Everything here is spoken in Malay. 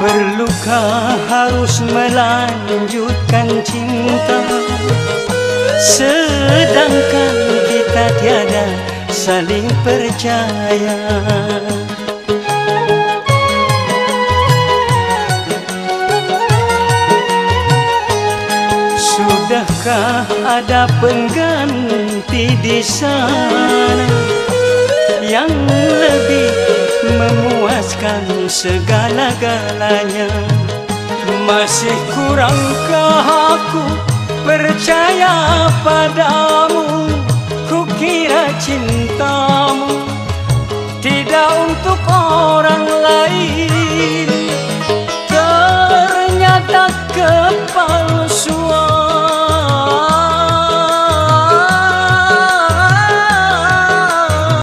Perlukah harus melanjutkan cinta, sedangkan kita tiada saling percaya? Sudahkah ada pengganti di sana yang lebih memuaskan segala-galanya? Masih kurangkah aku percaya padamu? Kukira cintamu tidak untuk orang